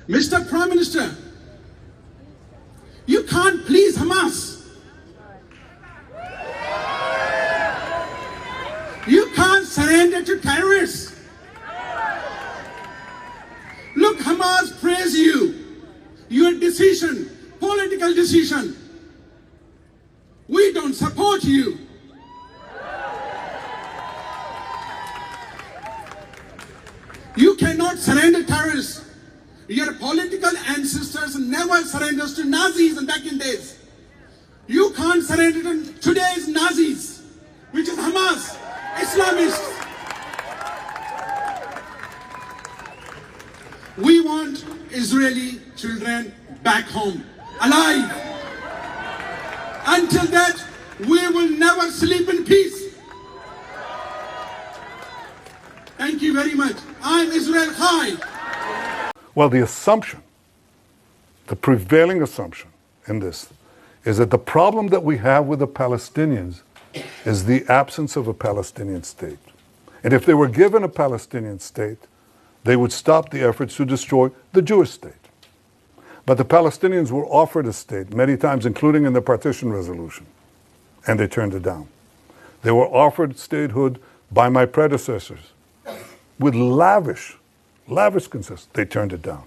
Mr. Prime Minister, you can't please Hamas. You can't surrender to terrorists. Look, Hamas praise you. Your decision, political decision. We don't support you. You cannot surrender terrorists. Your political ancestors never surrendered to Nazis in back in days. You can't surrender to today's Nazis, which is Hamas, Islamists. We want Israeli children back home, alive. Until that, we will never sleep in peace. Thank you very much. I'm Israel Khai. Well, the assumption, the prevailing assumption in this is that the problem that we have with the Palestinians is the absence of a Palestinian state. And if they were given a Palestinian state, they would stop the efforts to destroy the Jewish state. But the Palestinians were offered a state many times, including in the partition resolution, and they turned it down. They were offered statehood by my predecessors with lavish concessions. They turned it down.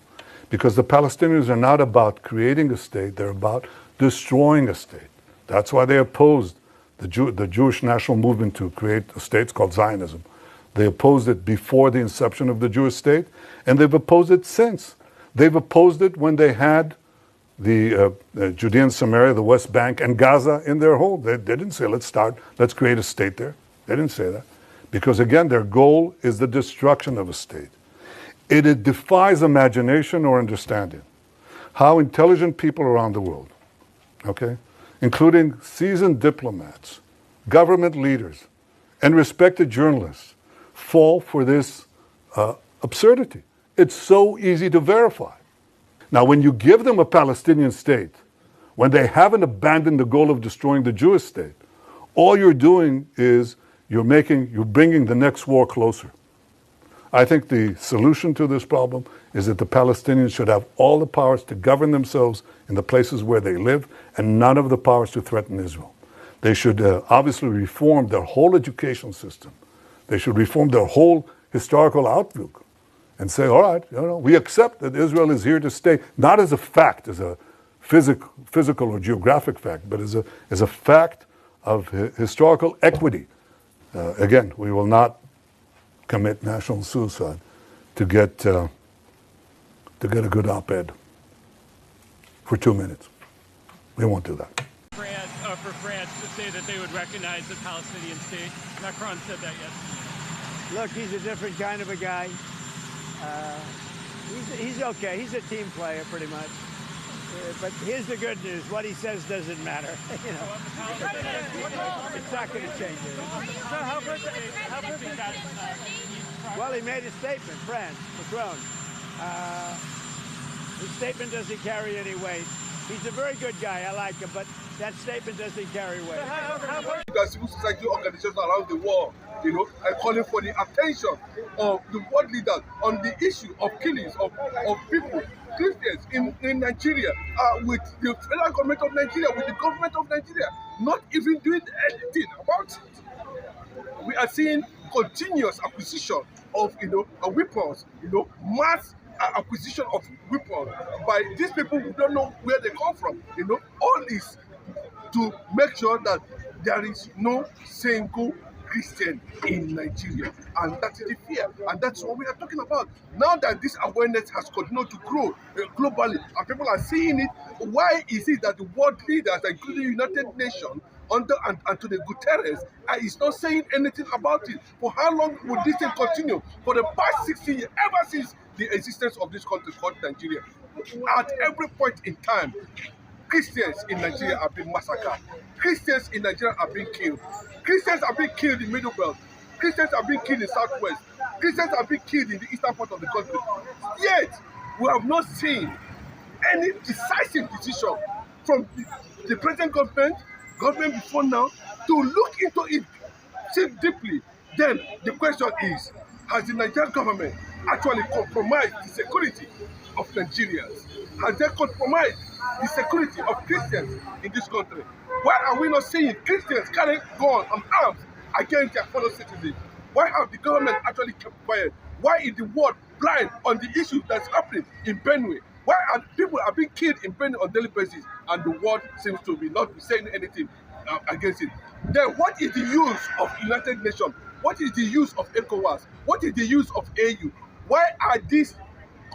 Because the Palestinians are not about creating a state, they're about destroying a state. That's why they opposed the Jewish national movement to create a state. It's called Zionism. They opposed it before the inception of the Jewish state, and they've opposed it since. They've opposed it when they had the Judea and Samaria, the West Bank, and Gaza in their hold. They didn't say, let's create a state there. They didn't say that. Because again, their goal is the destruction of a state. It defies imagination or understanding how intelligent people around the world, okay, including seasoned diplomats, government leaders, and respected journalists, fall for this absurdity. It's so easy to verify. Now, when you give them a Palestinian state, when they haven't abandoned the goal of destroying the Jewish state, all you're doing is you're bringing the next war closer. I think the solution to this problem is that the Palestinians should have all the powers to govern themselves in the places where they live and none of the powers to threaten Israel. They should obviously reform their whole education system. They should reform their whole historical outlook and say, all right, we accept that Israel is here to stay, not as a fact, as a physical or geographic fact, but as a fact of historical equity. Again, we will not commit national suicide to get a good op-ed for 2 minutes. We won't do that. For France to say that they would recognize the Palestinian state. Macron said that yesterday. Look, he's a different kind of a guy. He's okay. He's a team player, pretty much. But here's the good news. What he says doesn't matter. It's not going to change it. So how good that Well, he made a statement, France, Macron. His statement doesn't carry any weight. He's a very good guy. I like him, but that statement doesn't carry weight. The civil society organizations around the world, are calling for the attention of the world leaders on the issue of killings of people, Christians in Nigeria, with the federal government of Nigeria, with the government of Nigeria, not even doing anything about it. We are seeing continuous acquisition of weapons, mass acquisition of weapons by these people who don't know where they come from. All is to make sure that there is no single Christian in Nigeria, and that is the fear, and that's what we are talking about. Now that this awareness has continued to grow globally, and people are seeing it, why is it that the world leaders, including the United Nations, under Antonio Guterres, is not saying anything about it? For how long will this thing continue? For the past 60 years, ever since the existence of this country called Nigeria, at every point in time, Christians in Nigeria have been massacred. Christians in Nigeria are being killed. Christians are being killed in Middle Belt. Christians are being killed in Southwest. Christians are being killed in the eastern part of the country. Yet, we have not seen any decisive decision from the present government before now, to look into it, think deeply. Then the question is, Has the Nigerian government actually compromised the security of Nigerians? Has they compromised the security of Christians in this country? Why are we not seeing Christians carrying guns and arms against their fellow citizens? Why have the government actually kept quiet? Why is the world blind on the issues that's happening in Benue? Why are people being killed in Benue on a daily basis and the world seems to be not saying anything against it? Then what is the use of United Nations? What is the use of ECOWAS? What is the use of AU? Why are these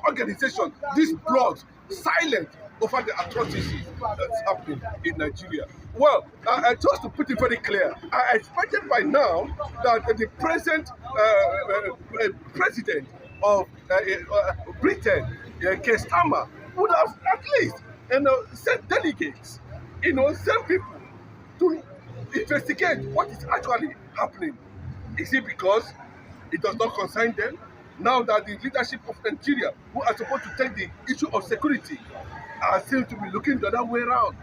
organizations, these blocs, silent over the atrocities that's happening in Nigeria? Well, just to put it very clear, I expected by now that the present president of Britain, Keir Starmer, would have at least sent delegates, sent people to investigate what is actually happening. Is it because it does not concern them? Now that the leadership of Nigeria, who are supposed to take the issue of security, seem to be looking the other way around.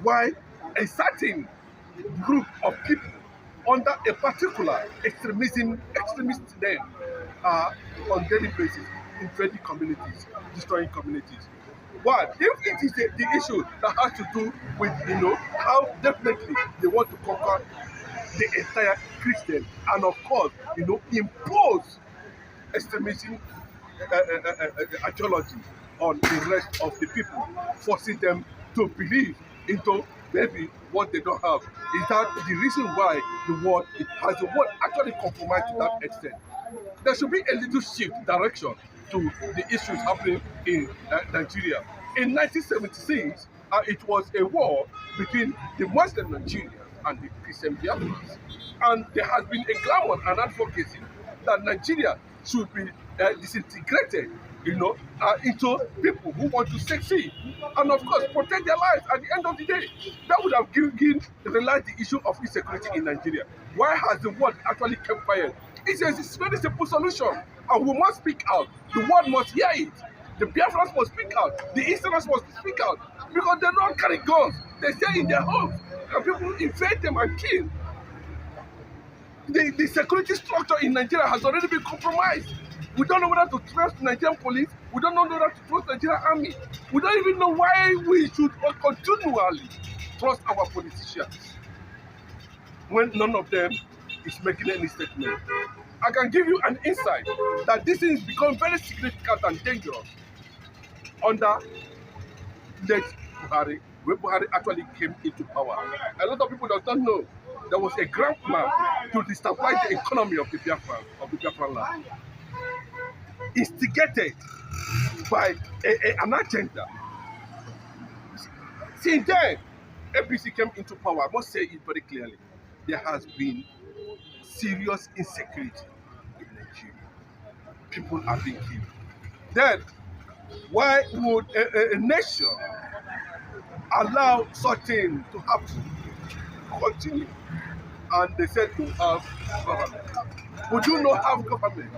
Why a certain group of people under a particular extremist name are on daily basis invading communities, destroying communities? Why? If it is the issue that has to do with how definitely they want to conquer the entire Christian and of course impose extremism ideology on the rest of the people, forcing them to believe into maybe what they don't have. Is that the reason why has the world actually compromised to that extent? There should be a little shift direction to the issues happening in Nigeria. In 1976, it was a war between the Muslim Nigerians and the Christian Biafrans. And there has been a clamor and advocacy that Nigeria should be disintegrated, into people who want to succeed and of course protect their lives at the end of the day. That would have realized the issue of insecurity in Nigeria. Why has the world actually kept quiet? It's a very simple solution, and we must speak out. The world must hear it. The Biafrans must speak out. The Easterners must speak out because they don't carry guns. They stay in their homes and people invade them and kill. The security structure in Nigeria has already been compromised. We don't know whether to trust Nigerian police. We don't know whether to trust Nigerian army. We don't even know why we should continually trust our politicians when none of them is making any statement. I can give you an insight that this thing has become very significant and dangerous under late Buhari, when Buhari actually came into power. A lot of people do not know there was a grand plan to destabilize the economy of the Biafran land, instigated by an agenda. Since then, APC came into power. I must say it very clearly. There has been serious insecurity in Nigeria. People are being killed. Then, why would a nation allow such things to happen, continue? And they said to have government. We do not have government.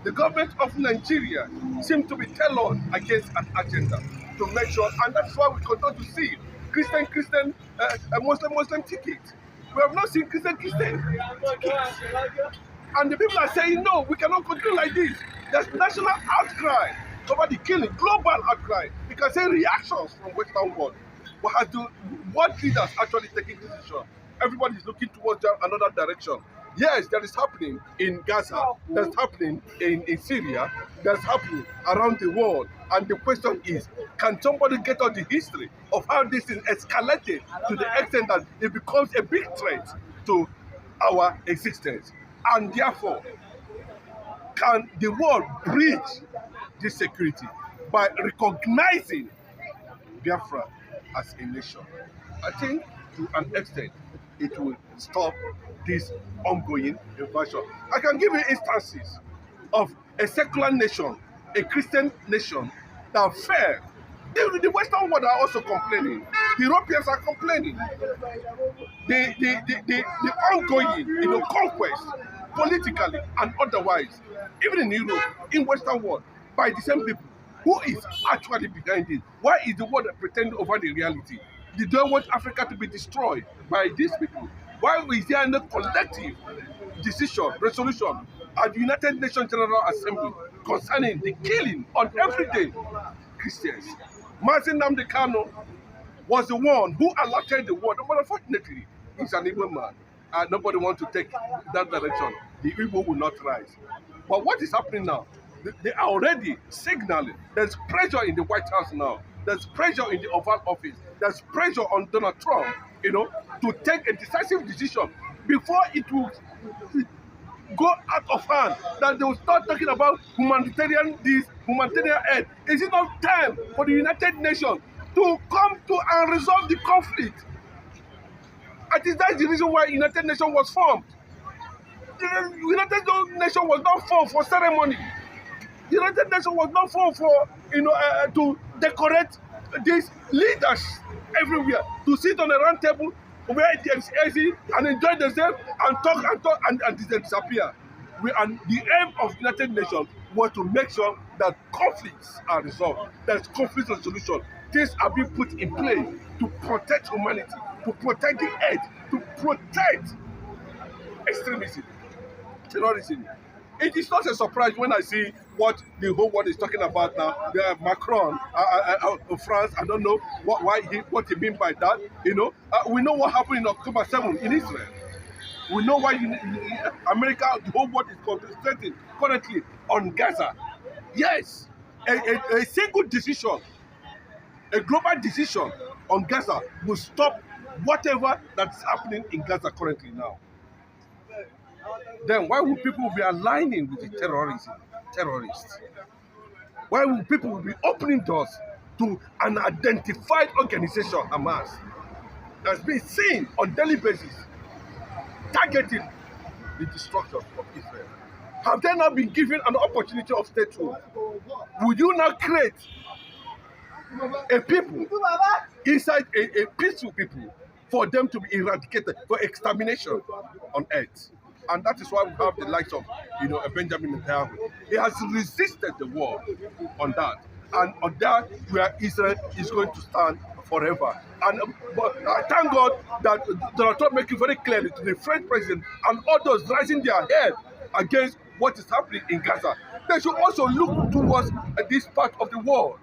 The government of Nigeria seems to be tailored against an agenda to make sure, and that's why we continue to see Christian, Muslim tickets. We have not seen Christian tickets. And the people are saying, no, we cannot continue like this. There's national outcry over the killing, global outcry. You can say reactions from Western world. But has the world leaders actually taking decision? Everybody is looking towards another direction. Yes, that is happening in Gaza, that's happening in Syria, that's happening around the world. And the question is, can somebody get out the history of how this thing escalated to the extent that it becomes a big threat to our existence? And therefore, can the world bridge this security by recognizing Biafra as a nation? I think to an extent, it will stop this ongoing invasion. I can give you instances of a secular nation, a Christian nation that fell. The Western world are also complaining. The Europeans are complaining. The ongoing conquest, politically and otherwise, even in Europe, in Western world, by the same people. Who is actually behind it? Why is the world pretending over the reality? They don't want Africa to be destroyed by these people. Why is there no collective decision, resolution at the United Nations General Assembly concerning the killing on everyday Christians. Mazin Nnamdi Kanu was the one who allotted the word, but unfortunately, he's an Igbo man, and nobody wants to take that direction. The Igbo will not rise. But what is happening now? They are already signaling there's pressure in the White House now. There's pressure in the Oval Office. There's pressure on Donald Trump, to take a decisive decision before it will go out of hand, that they will start talking about humanitarian aid. Is it not time for the United Nations to come to and resolve the conflict? I think that's the reason why United Nations was formed. The United Nations was not formed for ceremony. The United Nations was not formed for to decorate these leaders everywhere, to sit on a round table where there's easy and enjoy themselves and talk and disappear. And the aim of United Nations was to make sure that conflicts are resolved. There's conflict resolution. Things are being put in place to protect humanity, to protect the earth, to protect extremism, terrorism. It is not a surprise when I see what the whole world is talking about now. Macron, France, I don't know what he means by that. We know what happened in October 7 in Israel. We know why America, the whole world is concentrating currently on Gaza. Yes, a single decision, a global decision on Gaza will stop whatever that's happening in Gaza currently now. Then why would people be aligning with the terrorists? Why would people be opening doors to an identified organization, Hamas, that's been seen on daily basis, targeting the destruction of Israel? Have they not been given an opportunity of statehood? Would you not create a people inside a peaceful people for them to be eradicated, for extermination on earth? And that is why we have the likes of, Benjamin Netanyahu. He has resisted the war on that. And on that, where Israel is going to stand forever. But I thank God that Donald Trump making very clearly to the French president and others rising their head against what is happening in Gaza. They should also look towards this part of the world,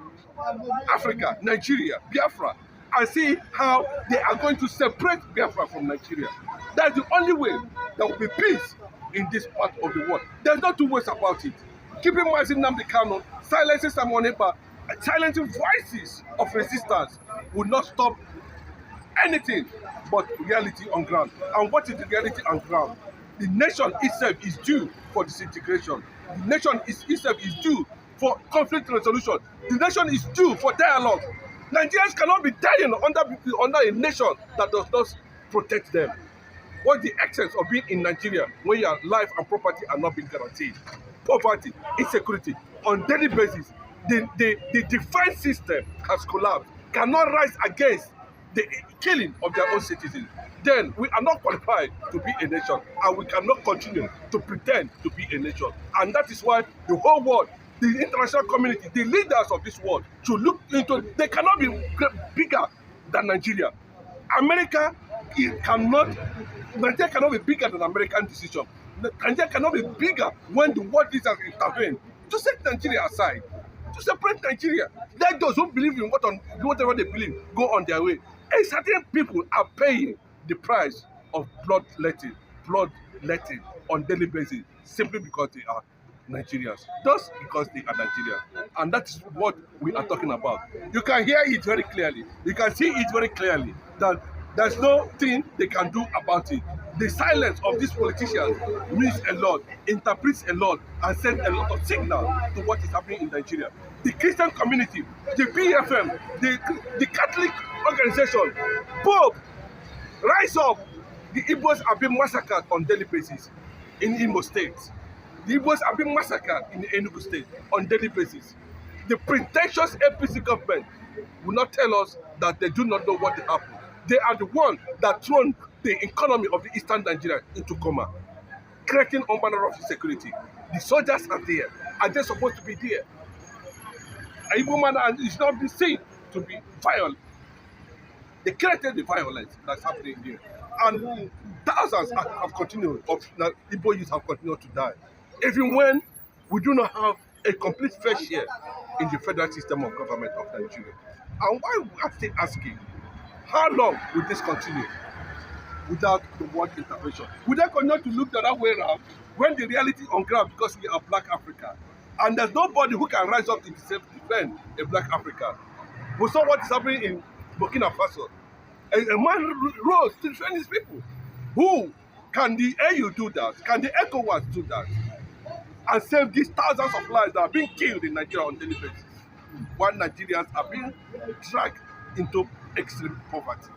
Africa, Nigeria, Biafra, and see how they are going to separate Biafra from Nigeria. That's the only way there will be peace in this part of the world. There's no two ways about it. Keeping Mazin Nnamdi Kanu, silencing Simon Ekpa, silencing voices of resistance will not stop anything but reality on ground. And what is the reality on ground? The nation itself is due for disintegration. The nation itself is due for conflict resolution. The nation is due for dialogue. Nigerians cannot be dying under a nation that does not protect them. What's the essence of being in Nigeria when your life and property are not being guaranteed? Poverty, insecurity, on daily basis. The defense system has collapsed, cannot rise against the killing of their own citizens. Then we are not qualified to be a nation, and we cannot continue to pretend to be a nation. And that is why the whole world, the international community, the leaders of this world should look into, they cannot be bigger than Nigeria. Nigeria cannot be bigger than American decision. Nigeria cannot be bigger when the world leaders intervene. To set Nigeria aside, to separate Nigeria. Let those who believe in whatever they believe go on their way. And certain people are paying the price of bloodletting on daily basis simply because they are Nigerians, just because they are Nigerians. And that is what we are talking about. You can hear it very clearly. You can see it very clearly that there's nothing they can do about it. The silence of these politicians means a lot, interprets a lot, and sends a lot of signal to what is happening in Nigeria. The Christian community, the BFM, the Catholic organization, Pope, rise up. The Igbos are being massacred on daily basis in Imo State. The Igbos are being massacred in Enugu State on daily basis. The pretentious APC government will not tell us that they do not know what happened. They are the one that thrown the economy of the eastern Nigeria into coma, creating all manner of insecurity. The soldiers are there. Are they supposed to be there? A Igbo man is not be seen to be violent. They created the violence that's happening here. And thousands have continued, Igbo youth have continued to die. even when we do not have a complete fair share in the federal system of government of Nigeria. And why we are still asking, how long will this continue without the world intervention? Would they continue to look the other way around when the reality on ground, because we are Black Africa, and there's nobody who can rise up to defend a Black African? We saw what is happening in Burkina Faso. A man rose to defend his people. Who can the AU do that? Can the ECOWAS do that? And save these thousands of lives that are being killed in Nigeria on a daily basis, while Nigerians are being dragged into extreme poverty.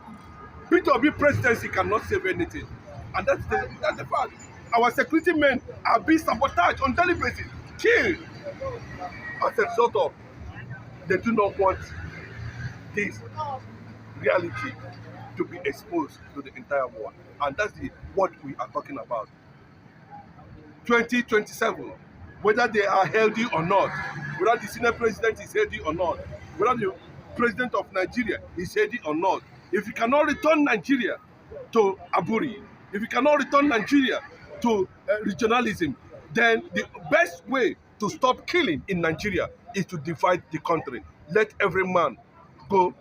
P2B presidency cannot save anything. And that's the fact. Our security men are being sabotaged on a daily basis, killed. As a result of, they do not want this reality to be exposed to the entire world. And that's what we are talking about. 2027, whether they are healthy or not, whether the Senate president is healthy or not, whether the president of Nigeria is healthy or not, if you cannot return Nigeria to Aburi, if you cannot return Nigeria to regionalism, then the best way to stop killing in Nigeria is to divide the country. Let every man go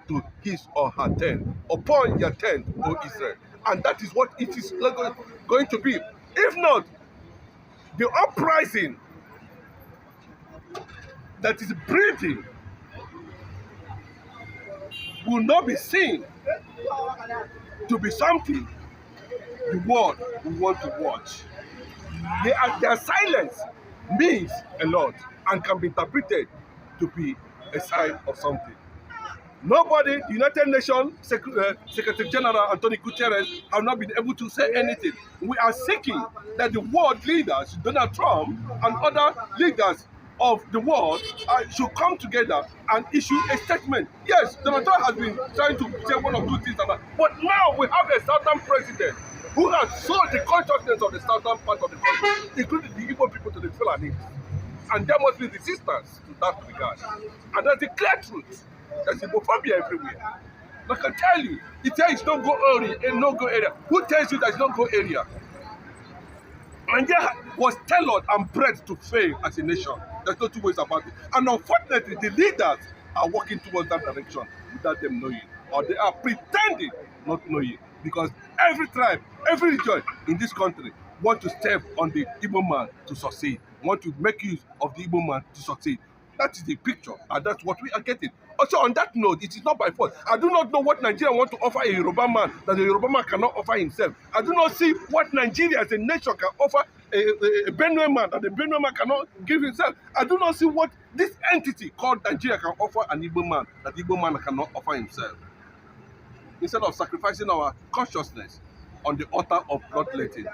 to his or her tent, upon your tent, O Israel. And that is what it is going to be. If not, the uprising that is breathing will not be seen to be something the world will want to watch. Their silence means a lot and can be interpreted to be a sign of something. Nobody, the United Nations Secretary General Antonio Guterres, have not been able to say anything. We are seeking that the world leaders, Donald Trump and other leaders of the world, should come together and issue a statement. Yes, Donald Trump has been trying to say one or two things, but now we have a southern president who has sold the consciousness of the southern part of the country, including the Igbo people, to the Fulani. And there must be resistance to that regard. And that's the clear truth. There's Igbophobia everywhere. I can tell you, it tells no go area, no go area. Who tells you there's no go area? Nigeria was tailored and bred to fail as a nation. There's no two ways about it. And unfortunately, the leaders are working towards that direction without them knowing, or they are pretending not knowing, because every tribe, every region in this country want to step on the Igbo man to succeed, want to make use of the Igbo man to succeed. That is the picture, and that's what we are getting. Also, on that note, it is not by force. I do not know what Nigeria want to offer a Yoruba man that the Yoruba man cannot offer himself. I do not see what Nigeria as a nation can offer a Benue man that the Benue man cannot give himself. I do not see what this entity called Nigeria can offer an Igbo man that the Igbo man cannot offer himself. Instead of sacrificing our consciousness on the altar of bloodletting.